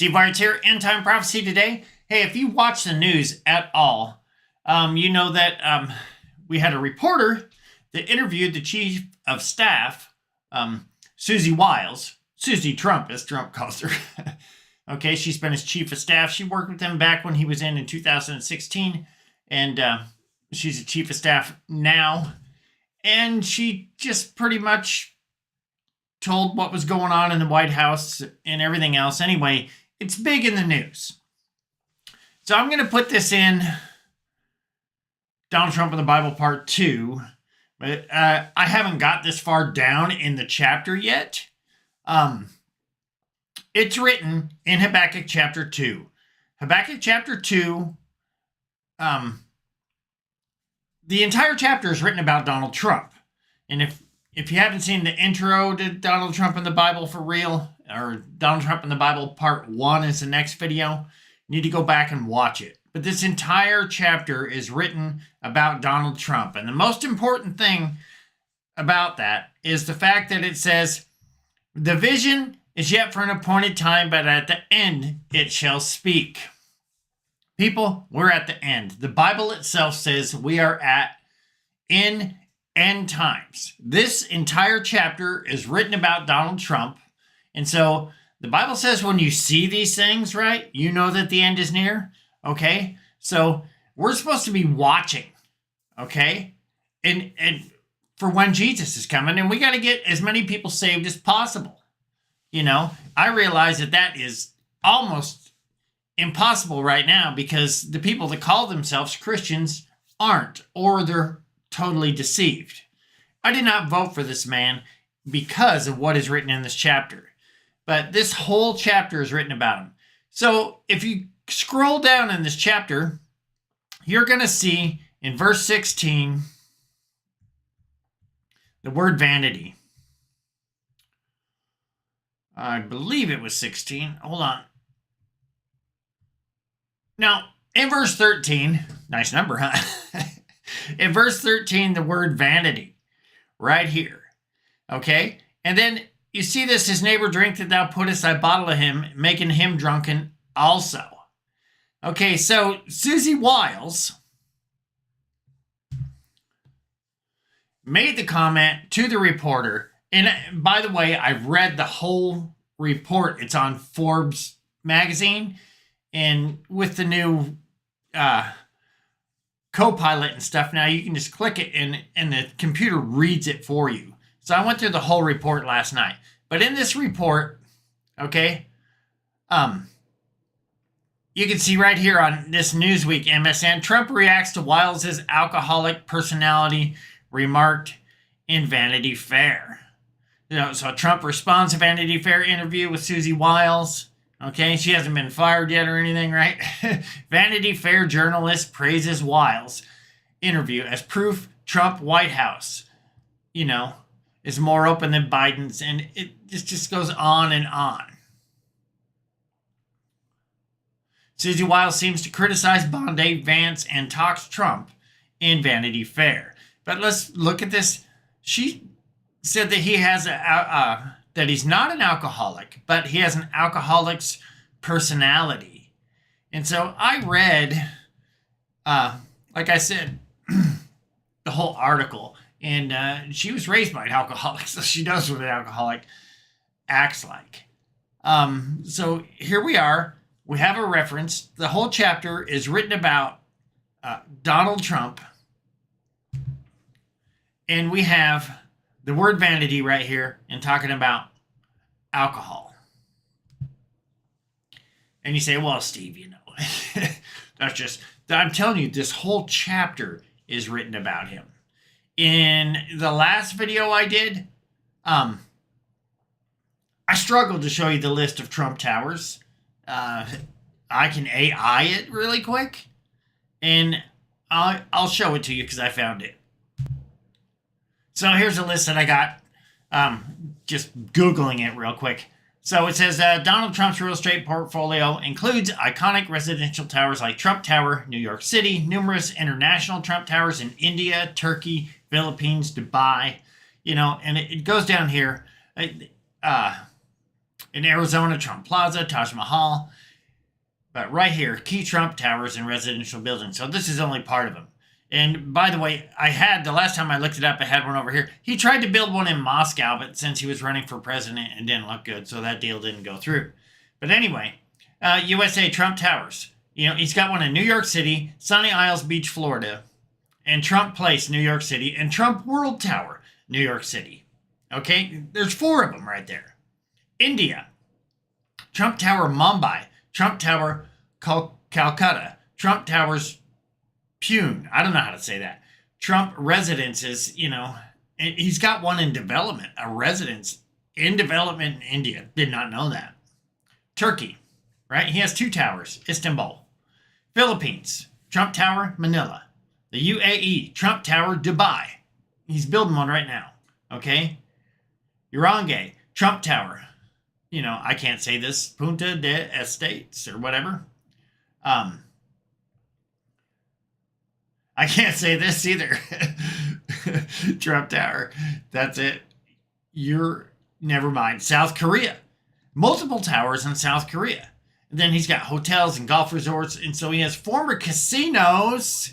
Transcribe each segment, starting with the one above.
Steve Weyerts here, End Time Prophecy today. Hey, if you watch the news at all, you know that we had a reporter that interviewed the chief of staff, Susie Wiles, Susie Trump, as Trump calls her. Okay, she's been his chief of staff. She worked with him back when he was in 2016, and she's a chief of staff now. And she just pretty much told what was going on in the White House and everything else. Anyway, it's big in the news. So I'm going to put this in Donald Trump in the Bible Part 2. But I haven't got this far down in the chapter yet. It's written in Habakkuk chapter 2. Habakkuk chapter 2, the entire chapter is written about Donald Trump. And if you haven't seen the intro to Donald Trump in the Bible for real, or Donald Trump in the Bible Part 1 is the next video, you need to go back and watch it. But this entire chapter is written about Donald Trump. And the most important thing about that is the fact that it says, the vision is yet for an appointed time, but at the end it shall speak. People, we're at the end. The Bible itself says we are in end times. This entire chapter is written about Donald Trump. And so the Bible says when you see these things, right, you know that the end is near. Okay? So we're supposed to be watching. Okay? And for when Jesus is coming, and we got to get as many people saved as possible. You know, I realize that is almost impossible right now because the people that call themselves Christians aren't, or they're totally deceived. I did not vote for this man because of what is written in this chapter. But this whole chapter is written about him. So if you scroll down in this chapter, you're going to see in verse 16 the word vanity. I believe it was 16. Hold on. Now, in verse 13, nice number, huh? In verse 13, the word vanity, right here. Okay? And then you see this, his neighbor drink that thou puttest thy bottle of him, making him drunken also. Okay, so Susie Wiles made the comment to the reporter. And by the way, I've read the whole report. It's on Forbes magazine. And with the new Copilot and stuff, now you can just click it and the computer reads it for you. So I went through the whole report last night. But in this report, okay, you can see right here on this Newsweek MSN, Trump reacts to Wiles' alcoholic personality remarked in Vanity Fair. You know, so Trump responds to Vanity Fair interview with Susie Wiles. Okay, she hasn't been fired yet or anything, right? Vanity Fair journalist praises Wiles' interview as proof Trump White House, you know, is more open than Biden's. And it just goes on and on. Susie Wiles seems to criticize Bondi, Vance, and talks Trump in Vanity Fair. But let's look at this. She said that he has that he's not an alcoholic, but he has an alcoholic's personality. And so I read, like I said, the whole article. And she was raised by an alcoholic, so she knows what an alcoholic acts like. So here we are. We have a reference. The whole chapter is written about Donald Trump. And we have the word vanity right here and talking about alcohol. And you say, well, Steve, you know, I'm telling you, this whole chapter is written about him. In the last video I did, I struggled to show you the list of Trump towers. I can AI it really quick, and I'll show it to you because I found it. So here's a list that I got, just Googling it real quick. So it says Donald Trump's real estate portfolio includes iconic residential towers like Trump Tower, New York City, numerous international Trump towers in India, Turkey, Philippines, Dubai, you know, and it goes down here. In Arizona, Trump Plaza, Taj Mahal. But right here, key Trump towers and residential buildings. So this is only part of them. And by the way, the last time I looked it up, I had one over here. He tried to build one in Moscow, but since he was running for president, it didn't look good, so that deal didn't go through. But anyway, USA Trump Towers. He's got one in New York City, Sunny Isles Beach, Florida, and Trump Place, New York City, and Trump World Tower, New York City. Okay? There's 4 of them right there. India. Trump Tower, Mumbai. Trump Tower, Calcutta. Trump Towers, Pune. I don't know how to say that. Trump residences, he's got one in development, a residence in development in India. Did not know that. Turkey, right? He has 2 towers, Istanbul. Philippines, Trump Tower, Manila. The UAE, Trump Tower, Dubai. He's building one right now, okay? Urangay, Trump Tower. I can't say this, Punta de Estates or whatever. I can't say this either. Trump Tower. That's it. Never mind. South Korea. Multiple towers in South Korea. And then he's got hotels and golf resorts. And so he has former casinos.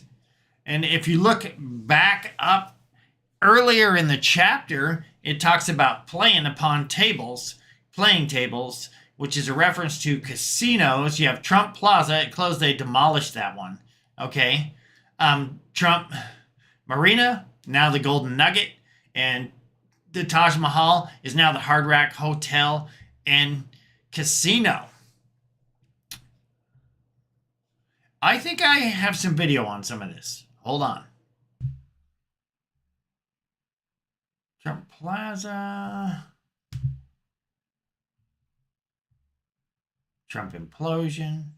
And if you look back up earlier in the chapter, it talks about playing tables, which is a reference to casinos. You have Trump Plaza. It closed. They demolished that one. Okay. Trump Marina, now the Golden Nugget, and the Taj Mahal is now the Hard Rock Hotel and Casino. I think I have some video on some of this. Hold on. Trump Plaza. Trump implosion.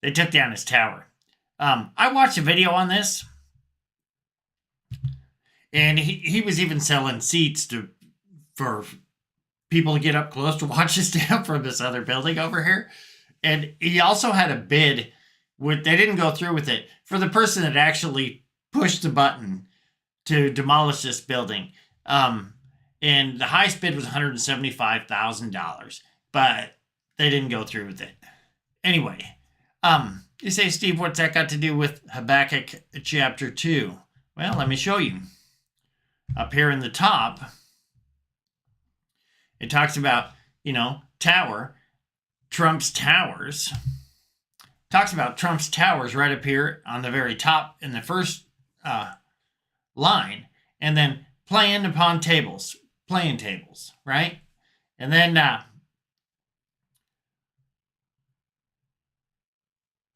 They took down his tower. I watched a video on this, and he was even selling seats for people to get up close to watch this down from this other building over here. And he also had a bid they didn't go through with it for the person that actually pushed the button to demolish this building. And the highest bid was $175,000, but they didn't go through with it. Anyway, you say, Steve, what's that got to do with Habakkuk chapter 2? Well, let me show you. Up here in the top, it talks about, tower, Trump's towers. Talks about Trump's towers right up here on the very top in the first line. And then playing tables, right? And then I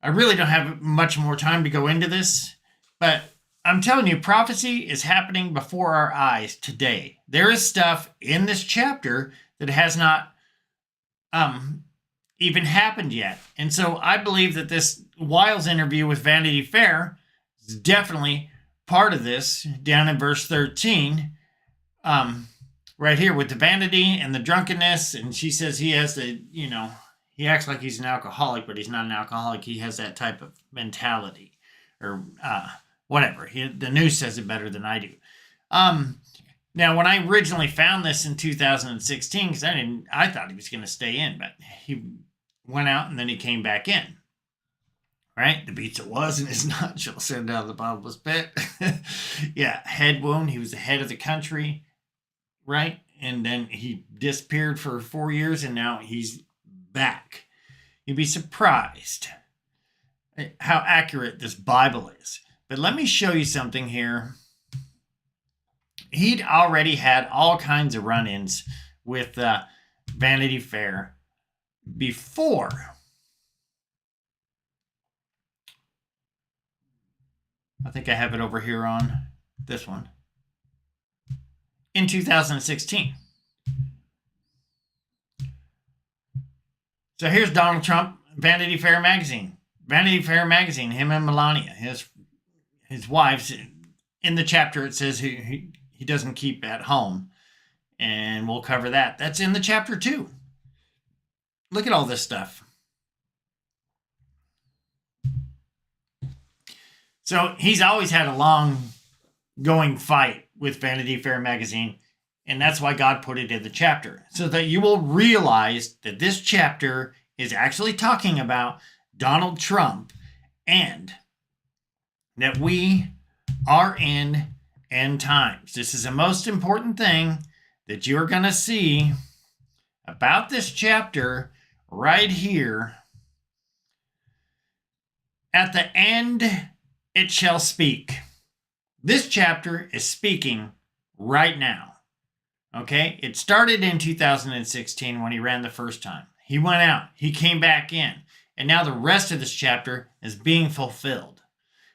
really don't have much more time to go into this, but I'm telling you, prophecy is happening before our eyes today. There is stuff in this chapter that has not even happened yet. And so I believe that this Wiles interview with Vanity Fair is definitely part of this, down in verse 13, right here with the vanity and the drunkenness. And she says he has he acts like he's an alcoholic, but he's not an alcoholic. He has that type of mentality or whatever. The news says it better than I do. Now, when I originally found this in 2016, because I thought he was going to stay in, but he went out and then he came back in. Right? The beats it was and is not shall send out of the bottomless pit. Yeah, head wound. He was the head of the country, right? And then he disappeared for 4 years, and now he's back. You'd be surprised how accurate this Bible is. But let me show you something here. He'd already had all kinds of run-ins with Vanity Fair before. I think I have it over here on this one. In 2016. So here's Donald Trump, Vanity Fair magazine. Vanity Fair magazine, him and Melania, his wives. In the chapter it says he doesn't keep at home. And we'll cover that. That's in the chapter 2. Look at all this stuff. So he's always had a long going fight with Vanity Fair magazine. And that's why God put it in the chapter, so that you will realize that this chapter is actually talking about Donald Trump and that we are in end times. This is the most important thing that you're going to see about this chapter right here. At the end, it shall speak. This chapter is speaking right now. Okay, it started in 2016 when he ran the first time. He went out, he came back in, and now the rest of this chapter is being fulfilled.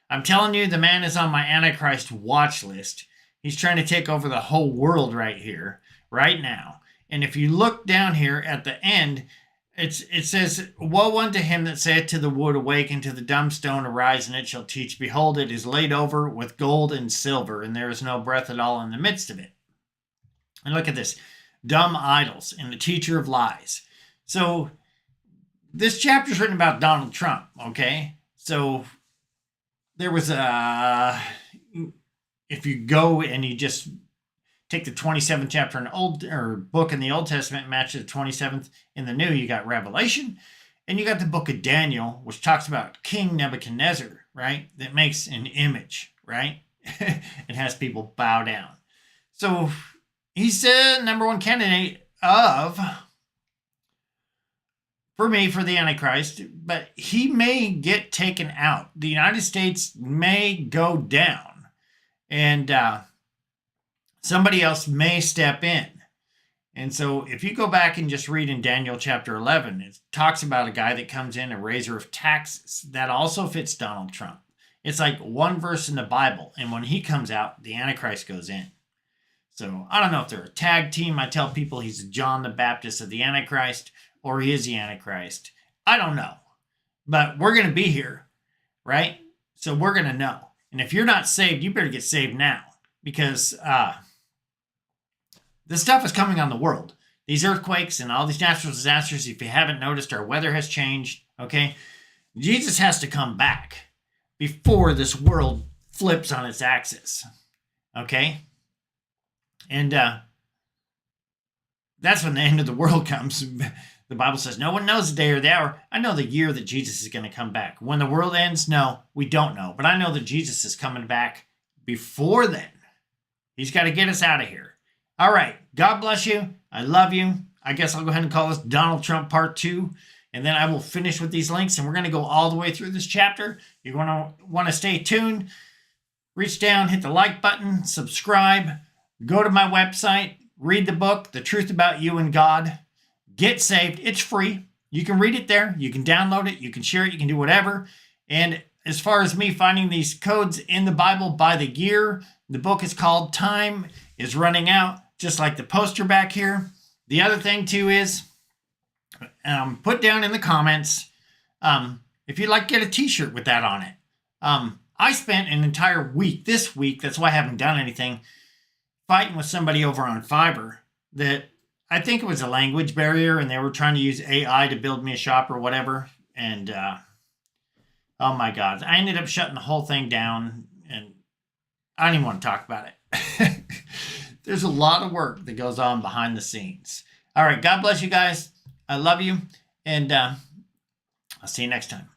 I'm telling you, the man is on my Antichrist watch list. He's trying to take over the whole world right here, right now. And if you look down here at the end, it says, woe unto him that saith to the wood, awake, and to the dumb stone, arise, and it shall teach. Behold, it is laid over with gold and silver, and there is no breath at all in the midst of it. And look at this, dumb idols and the teacher of lies. So this chapter is written about Donald Trump, okay? So there was if you go and you just take the 27th chapter in book in the Old Testament and match the 27th in the New, you got Revelation, and you got the book of Daniel, which talks about King Nebuchadnezzar, right? That makes an image, right? It has people bow down. So he's the number one candidate for the Antichrist, but he may get taken out. The United States may go down, and somebody else may step in. And so if you go back and just read in Daniel chapter 11, it talks about a guy that comes in, a raiser of taxes. That also fits Donald Trump. It's like one verse in the Bible, and when he comes out, the Antichrist goes in. So I don't know if they're a tag team. I tell people he's John the Baptist of the Antichrist, or he is the Antichrist. I don't know. But we're going to be here, right? So we're going to know. And if you're not saved, you better get saved now. Because this stuff is coming on the world. These earthquakes and all these natural disasters, if you haven't noticed, our weather has changed, okay? Jesus has to come back before this world flips on its axis, okay? And that's when the end of the world comes. The Bible says, no one knows the day or the hour. I know the year that Jesus is going to come back. When the world ends, no, we don't know. But I know that Jesus is coming back before then. He's got to get us out of here. All right. God bless you. I love you. I guess I'll go ahead and call this Donald Trump Part 2. And then I will finish with these links. And we're going to go all the way through this chapter. You're going to want to stay tuned. Reach down, hit the like button, subscribe. Go to my website, read the book, The Truth About You and God. Get saved. It's free. You can read it there. You can download it. You can share it. You can do whatever. And as far as me finding these codes in the Bible by the year, the book is called Time is Running Out, just like the poster back here. The other thing, too, is put down in the comments if you'd like to get a t-shirt with that on it. I spent an entire week, this week, that's why I haven't done anything, fighting with somebody over on Fiverr that I think it was a language barrier and they were trying to use AI to build me a shop or whatever. And oh my God, I ended up shutting the whole thing down and I don't even want to talk about it. There's a lot of work that goes on behind the scenes. All right, God bless you guys. I love you. And I'll see you next time.